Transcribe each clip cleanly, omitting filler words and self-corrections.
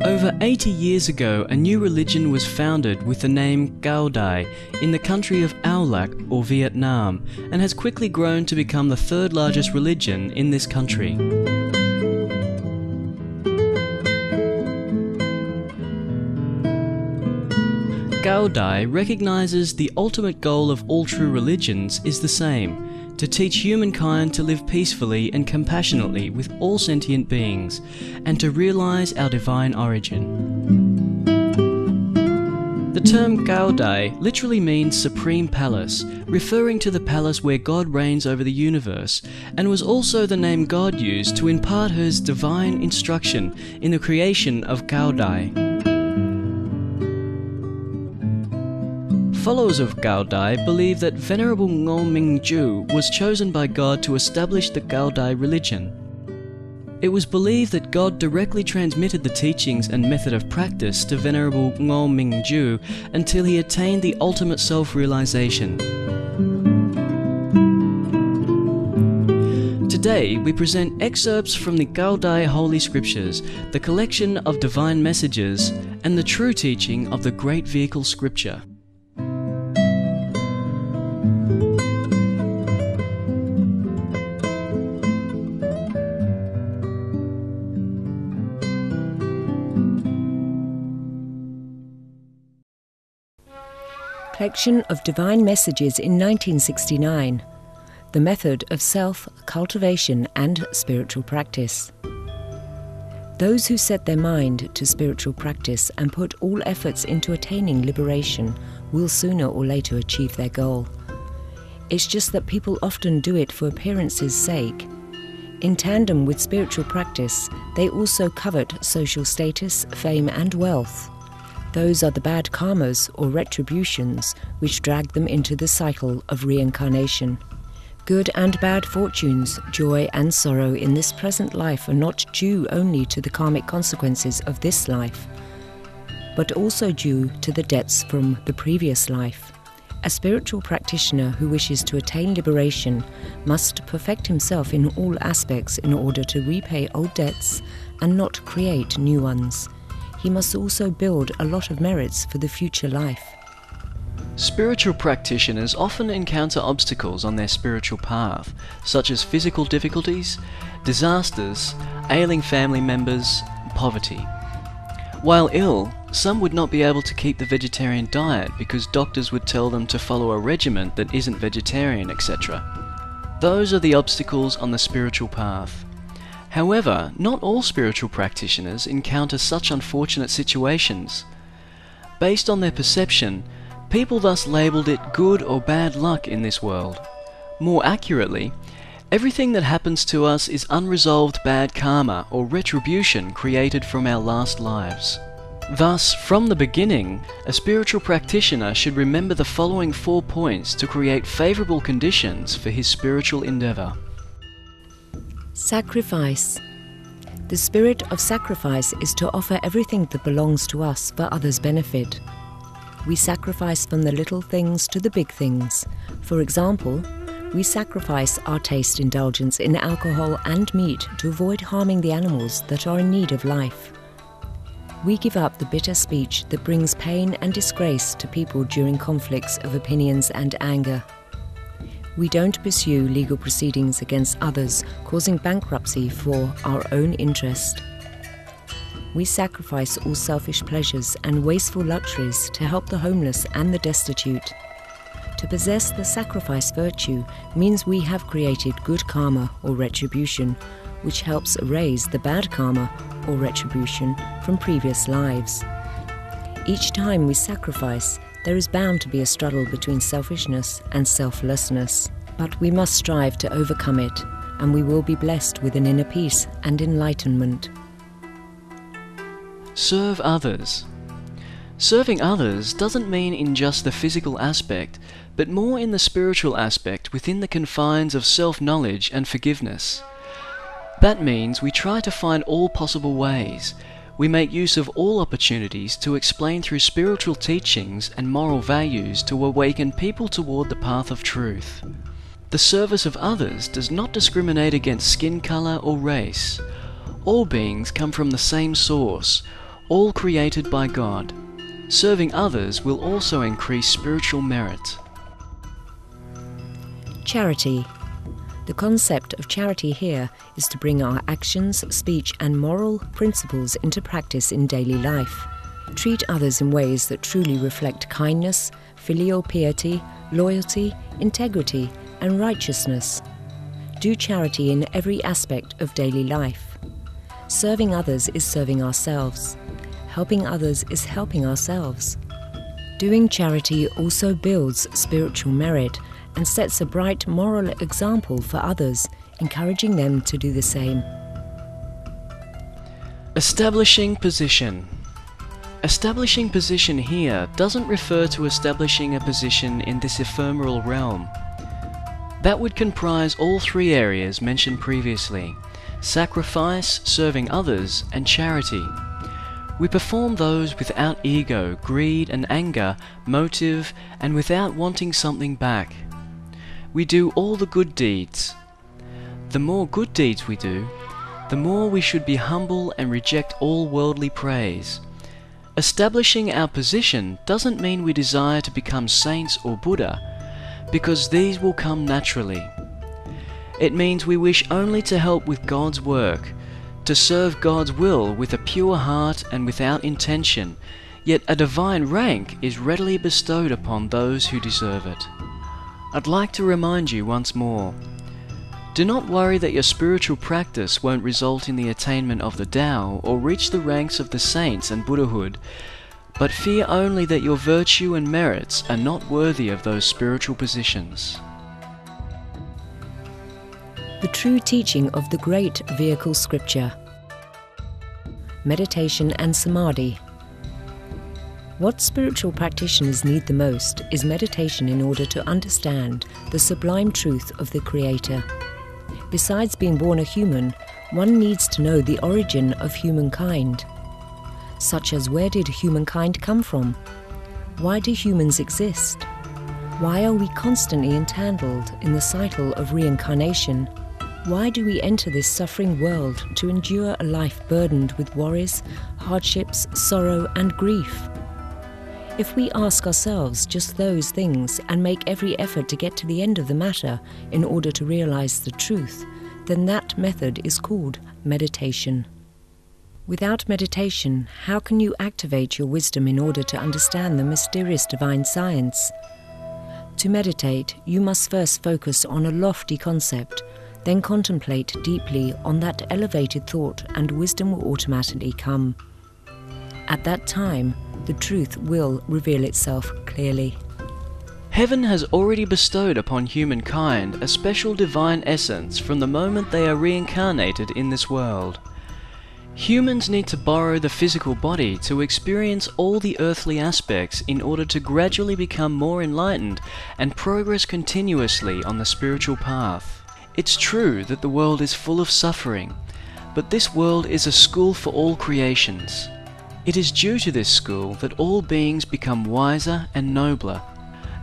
Over 80 years ago, a new religion was founded with the name Cao Đài in the country of Ao Lac or Vietnam, and has quickly grown to become the third largest religion in this country. Cao Đài recognizes the ultimate goal of all true religions is the same: to teach humankind to live peacefully and compassionately with all sentient beings, and to realize our divine origin. The term Cao Đài literally means Supreme Palace, referring to the palace where God reigns over the universe, and was also the name God used to impart His divine instruction in the creation of Cao Đài. Followers of Cao Đài believe that Venerable Ngô Minh Chu was chosen by God to establish the Cao Đài religion. It was believed that God directly transmitted the teachings and method of practice to Venerable Ngô Minh Chu until he attained the ultimate self-realization. Today, we present excerpts from the Cao Đài Holy Scriptures, the collection of divine messages, and the true teaching of the Great Vehicle Scripture. Collection of Divine Messages in 1969, The Method of Self-Cultivation and Spiritual Practice. Those who set their mind to spiritual practice and put all efforts into attaining liberation will sooner or later achieve their goal. It's just that people often do it for appearance's sake. In tandem with spiritual practice, they also covet social status, fame and wealth. Those are the bad karmas or retributions which drag them into the cycle of reincarnation. Good and bad fortunes, joy and sorrow in this present life are not due only to the karmic consequences of this life, but also due to the debts from the previous life. A spiritual practitioner who wishes to attain liberation must perfect himself in all aspects in order to repay old debts and not create new ones. He must also build a lot of merits for the future life. Spiritual practitioners often encounter obstacles on their spiritual path, such as physical difficulties, disasters, ailing family members, poverty. While ill, some would not be able to keep the vegetarian diet because doctors would tell them to follow a regimen that isn't vegetarian, etc. Those are the obstacles on the spiritual path. However, not all spiritual practitioners encounter such unfortunate situations. Based on their perception, people thus labelled it good or bad luck in this world. More accurately, everything that happens to us is unresolved bad karma or retribution created from our last lives. Thus, from the beginning, a spiritual practitioner should remember the following 4 points to create favourable conditions for his spiritual endeavour. Sacrifice. The spirit of sacrifice is to offer everything that belongs to us for others' benefit. We sacrifice from the little things to the big things. For example, we sacrifice our taste indulgence in alcohol and meat to avoid harming the animals that are in need of life. We give up the bitter speech that brings pain and disgrace to people during conflicts of opinions and anger. We don't pursue legal proceedings against others, causing bankruptcy for our own interest. We sacrifice all selfish pleasures and wasteful luxuries to help the homeless and the destitute. To possess the sacrifice virtue means we have created good karma or retribution, which helps erase the bad karma or retribution from previous lives. Each time we sacrifice, there is bound to be a struggle between selfishness and selflessness, but we must strive to overcome it, and we will be blessed with an inner peace and enlightenment. Serve others. Serving others doesn't mean in just the physical aspect, but more in the spiritual aspect within the confines of self-knowledge and forgiveness. That means we try to find all possible ways. We make use of all opportunities to explain through spiritual teachings and moral values to awaken people toward the path of truth. The service of others does not discriminate against skin color or race. All beings come from the same source, all created by God. Serving others will also increase spiritual merit. Charity. The concept of charity here is to bring our actions, speech and moral principles into practice in daily life. Treat others in ways that truly reflect kindness, filial piety, loyalty, integrity and righteousness. Do charity in every aspect of daily life. Serving others is serving ourselves. Helping others is helping ourselves. Doing charity also builds spiritual merit and sets a bright moral example for others, encouraging them to do the same. Establishing position. Establishing position here doesn't refer to establishing a position in this ephemeral realm. That would comprise all three areas mentioned previously: sacrifice, serving others, and charity. We perform those without ego, greed and anger, motive, and without wanting something back. We do all the good deeds. The more good deeds we do, the more we should be humble and reject all worldly praise. Establishing our position doesn't mean we desire to become saints or Buddha, because these will come naturally. It means we wish only to help with God's work, to serve God's will with a pure heart and without intention, yet a divine rank is readily bestowed upon those who deserve it. I'd like to remind you once more, do not worry that your spiritual practice won't result in the attainment of the Tao or reach the ranks of the saints and Buddhahood, but fear only that your virtue and merits are not worthy of those spiritual positions. The true teaching of the great vehicle scripture. Meditation and Samadhi. What spiritual practitioners need the most is meditation in order to understand the sublime truth of the Creator. Besides being born a human, one needs to know the origin of humankind, such as where did humankind come from? Why do humans exist? Why are we constantly entangled in the cycle of reincarnation? Why do we enter this suffering world to endure a life burdened with worries, hardships, sorrow and grief? If we ask ourselves just those things and make every effort to get to the end of the matter in order to realize the truth, then that method is called meditation. Without meditation, how can you activate your wisdom in order to understand the mysterious divine science? To meditate, you must first focus on a lofty concept, then contemplate deeply on that elevated thought, and wisdom will automatically come. At that time, the truth will reveal itself clearly. Heaven has already bestowed upon humankind a special divine essence from the moment they are reincarnated in this world. Humans need to borrow the physical body to experience all the earthly aspects in order to gradually become more enlightened and progress continuously on the spiritual path. It's true that the world is full of suffering, but this world is a school for all creations. It is due to this school that all beings become wiser and nobler.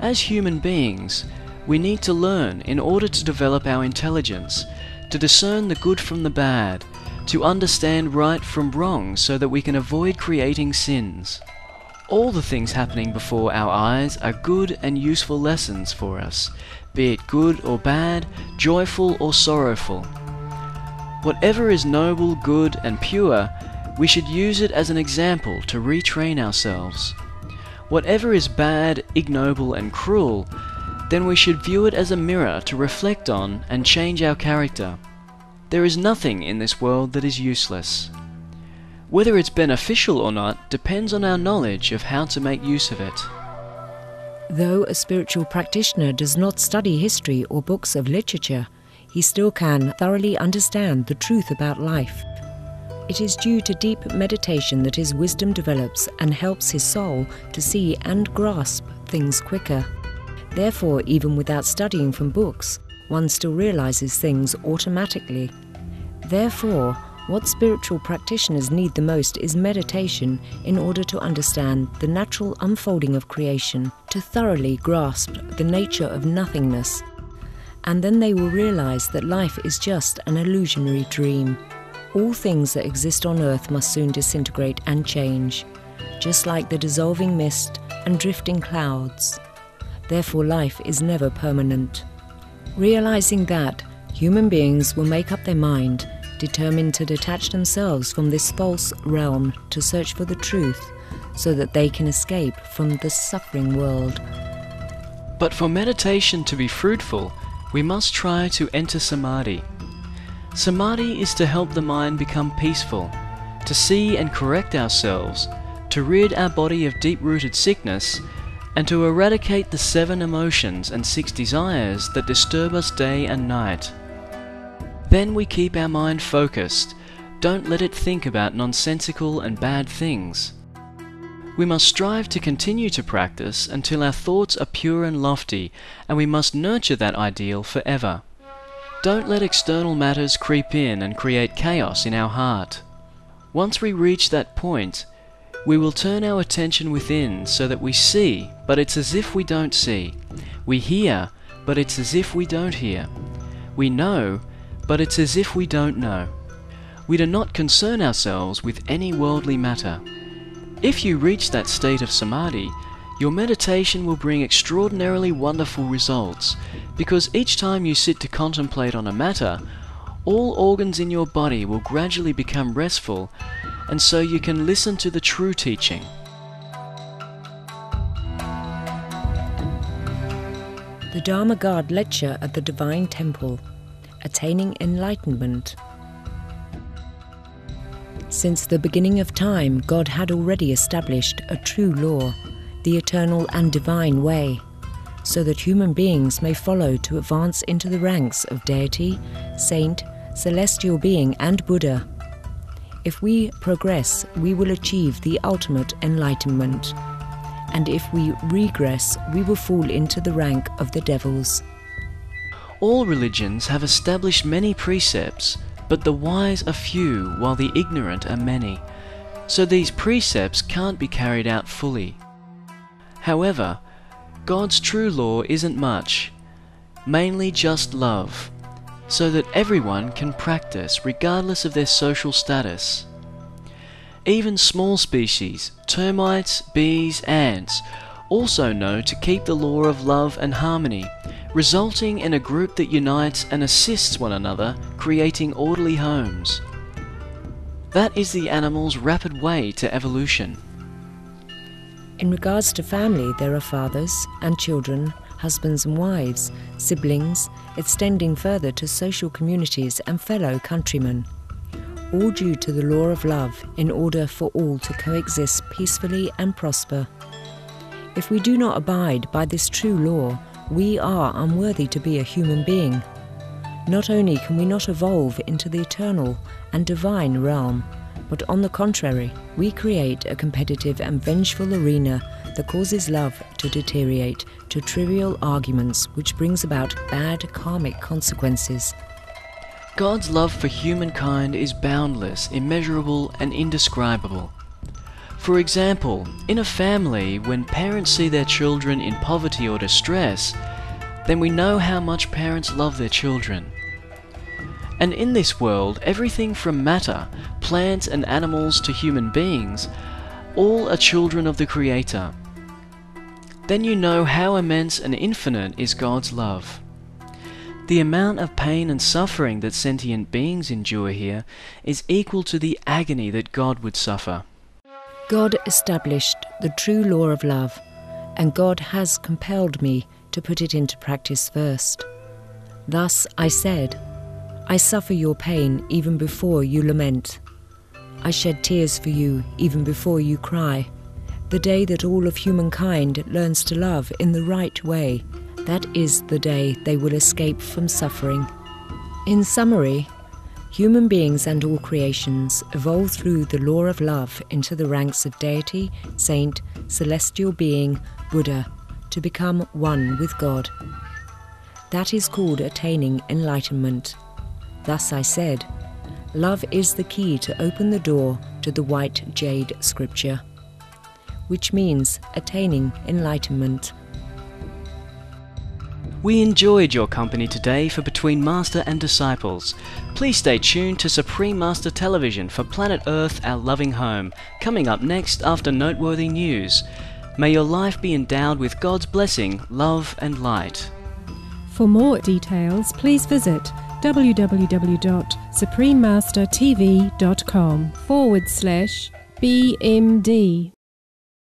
As human beings, we need to learn in order to develop our intelligence, to discern the good from the bad, to understand right from wrong so that we can avoid creating sins. All the things happening before our eyes are good and useful lessons for us, be it good or bad, joyful or sorrowful. Whatever is noble, good and pure, we should use it as an example to retrain ourselves. Whatever is bad, ignoble and cruel, then we should view it as a mirror to reflect on and change our character. There is nothing in this world that is useless. Whether it's beneficial or not depends on our knowledge of how to make use of it. Though a spiritual practitioner does not study history or books of literature, he still can thoroughly understand the truth about life. It is due to deep meditation that his wisdom develops and helps his soul to see and grasp things quicker. Therefore, even without studying from books, one still realizes things automatically. Therefore, What spiritual practitioners need the most is meditation in order to understand the natural unfolding of creation, to thoroughly grasp the nature of nothingness. And then they will realize that life is just an illusionary dream. All things that exist on earth must soon disintegrate and change, just like the dissolving mist and drifting clouds. Therefore, life is never permanent. Realizing that, human beings will make up their mind, determined to detach themselves from this false realm to search for the truth, so that they can escape from the suffering world. But for meditation to be fruitful, we must try to enter samadhi. Samadhi is to help the mind become peaceful, to see and correct ourselves, to rid our body of deep-rooted sickness, and to eradicate the 7 emotions and 6 desires that disturb us day and night. Then we keep our mind focused, don't let it think about nonsensical and bad things. We must strive to continue to practice until our thoughts are pure and lofty, and we must nurture that ideal forever. Don't let external matters creep in and create chaos in our heart. Once we reach that point, we will turn our attention within so that we see, but it's as if we don't see. We hear, but it's as if we don't hear. We know, but it's as if we don't know. We do not concern ourselves with any worldly matter. If you reach that state of samadhi, your meditation will bring extraordinarily wonderful results, because each time you sit to contemplate on a matter, all organs in your body will gradually become restful, and so you can listen to the true teaching. The Dharma Guard Lecture at the Divine Temple, Attaining Enlightenment. Since the beginning of time, God had already established a true law, the eternal and divine way, so that human beings may follow to advance into the ranks of deity, saint, celestial being and Buddha. If we progress, we will achieve the ultimate enlightenment, and if we regress, we will fall into the rank of the devils. All religions have established many precepts, but the wise are few while the ignorant are many, so these precepts can't be carried out fully. However, God's true law isn't much, mainly just love, so that everyone can practice regardless of their social status. Even small species, termites, bees, ants, also know to keep the law of love and harmony, resulting in a group that unites and assists one another, creating orderly homes. That is the animal's rapid way to evolution. In regards to family, there are fathers and children, husbands and wives, siblings, extending further to social communities and fellow countrymen, all due to the law of love in order for all to coexist peacefully and prosper. If we do not abide by this true law, we are unworthy to be a human being. Not only can we not evolve into the eternal and divine realm, but on the contrary, we create a competitive and vengeful arena that causes love to deteriorate to trivial arguments, which brings about bad karmic consequences. God's love for humankind is boundless, immeasurable, and indescribable. For example, in a family, when parents see their children in poverty or distress, then we know how much parents love their children. And in this world, everything from matter, plants and animals to human beings, all are children of the Creator. Then you know how immense and infinite is God's love. The amount of pain and suffering that sentient beings endure here is equal to the agony that God would suffer. God established the true law of love, and God has compelled me to put it into practice first. Thus I said, I suffer your pain even before you lament. I shed tears for you even before you cry. The day that all of humankind learns to love in the right way, that is the day they will escape from suffering. In summary, human beings and all creations evolve through the law of love into the ranks of deity, saint, celestial being, Buddha, to become one with God. That is called attaining enlightenment. Thus I said, Love is the key to open the door to the white jade scripture, which means attaining enlightenment. We enjoyed your company today for Between Master and Disciples. Please stay tuned to Supreme Master Television for Planet Earth, Our Loving Home, coming up next after noteworthy news. May your life be endowed with God's blessing, love and light. For more details, please visit www.suprememastertv.com/BMD.